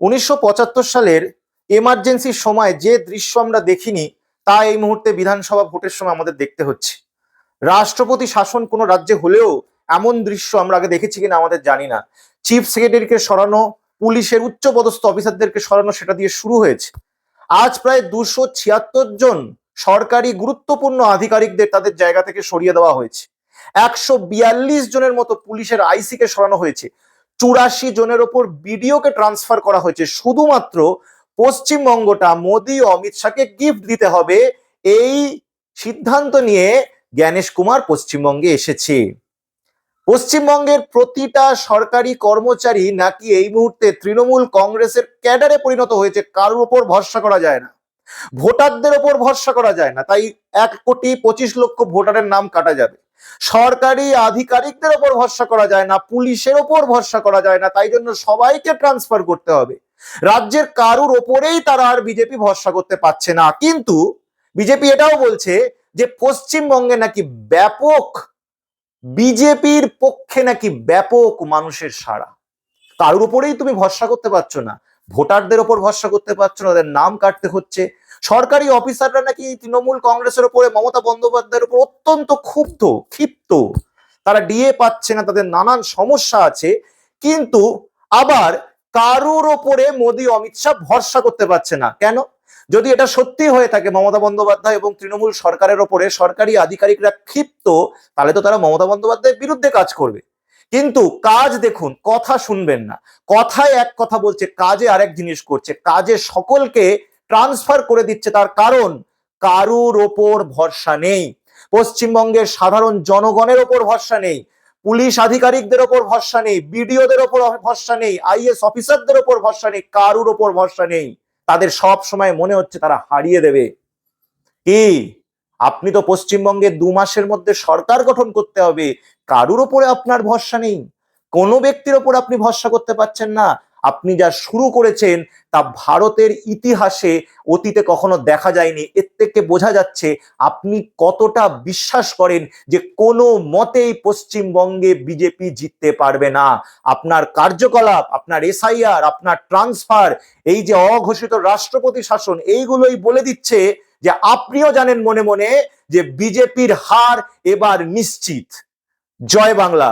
1975 সালের এমার্জেন্সির সময় যে দৃশ্য আমরা দেখিনি তা এই মুহূর্তে বিধানসভা ভোটের সময় আমাদের দেখতে হচ্ছে। রাষ্ট্রপতি শাসন কোনো রাজ্যে হলেও এমন দৃশ্য আমরা আগে দেখেছি কিনা আমাদের জানি না। চিফ সেক্রেটারিকে সরানো, পুলিশের উচ্চপদস্থ অফিসারদেরকে সরানো, সেটা দিয়ে শুরু হয়েছে। আজ প্রায় 276 জন সরকারি গুরুত্বপূর্ণ আধিকারিকদের তাদের জায়গা থেকে সরিয়ে দেওয়া হয়েছে। 142 জনের মতো পুলিশের আইসি কে সরানো হয়েছে। 84 জনের ওপর বিডিওকে ট্রান্সফার করা হয়েছে শুধুমাত্র পশ্চিমবঙ্গটা মোদী ও অমিত শাহকে গিফট দিতে হবে, এই সিদ্ধান্ত নিয়ে জ্ঞানেশ কুমার পশ্চিমবঙ্গে এসেছে। পশ্চিমবঙ্গের প্রতিটা সরকারি কর্মচারী নাকি এই মুহূর্তে তৃণমূল কংগ্রেসের ক্যাডারে পরিণত হয়েছে। কারোর ওপর ভরসা করা যায় না, ভোটারদের ওপর ভরসা করা যায় না। তাই 1,25,00,000 ভোটারের নাম কাটা যাবে। সরকারি আধিকারিকদের ওপর ভরসা করা যায় না, পুলিশের ওপর ভরসা করা যায় না, তাই জন্য সবাইকে ট্রান্সফার করতে হবে। রাজ্যের কারুর ওপরেই তারা আর বিজেপি ভরসা করতে পারছে না। কিন্তু বিজেপি এটাও বলছে যে পশ্চিমবঙ্গে নাকি ব্যাপক, বিজেপির পক্ষে নাকি ব্যাপক মানুষের সাড়া। কারোর উপরেই তুমি ভরসা করতে পারছো না, ভোটারদের ওপর ভরসা করতে পারছো না, ওদের নাম কাটতে হচ্ছে। সরকারি অফিসাররা নাকি তৃণমূল কংগ্রেসের উপরে, মমতা বন্দ্যোপাধ্যায়ের উপর অত্যন্ত ক্ষিপ্ত। তারা ডিএ পাচ্ছে না, তাদের নানান সমস্যা আছে, কিন্তু আবার কারোর ওপরে মোদী অমিত শাহ ভরসা করতে পারছে না। কেন? যদি এটা সত্যি হয়ে থাকে মমতা বন্দ্যোপাধ্যায় এবং তৃণমূল সরকারের ওপরে সরকারি আধিকারিকরা ক্ষিপ্ত, তাহলে তো তারা মমতা বন্দ্যোপাধ্যায়ের বিরুদ্ধে কাজ করবে। কিন্তু কাজ দেখুন, কথা শুনবেন না। কথায় এক কথা বলছে, কাজে আরেক জিনিস করছে। কাজে সকলকে ট্রান্সফার করে দিচ্ছে, তার কারণ কারুর ওপর ভরসা নেই। পশ্চিমবঙ্গের সাধারণ জনগণের ওপর ভরসা নেই, পুলিশ আধিকারিকদের ওপর ভরসা নেই, বিডিওদের ওপর ভরসা নেই, আইএস অফিসারদের ওপর ভরসা নেই, কারুর ওপর ভরসা নেই। তাদের সব সময় মনে হচ্ছে তারা হারিয়ে দেবে। কি আপনি তো পশ্চিমবঙ্গে 2 মাসের মধ্যে সরকার গঠন করতে হবে, কারুর ওপরে আপনার ভরসা নেই, কোনো ব্যক্তির ওপর আপনি ভরসা করতে পারছেন না। আপনি যা শুরু করেছেন তা ভারতের ইতিহাসে অতীতে কখনো দেখা যায়নি। এর থেকে বোঝা যাচ্ছে আপনি কতটা বিশ্বাস করেন যে কোনো মতেই পশ্চিমবঙ্গে বিজেপি জিততে পারবে না। আপনার কার্যকলাপ, আপনার এসআইআর, আপনার ট্রান্সফার, এই যে অঘোষিত রাষ্ট্রপতি শাসন, এইগুলোই বলে দিচ্ছে যে আপনিও জানেন মনে মনে যে বিজেপির হার এবার নিশ্চিত। জয় বাংলা।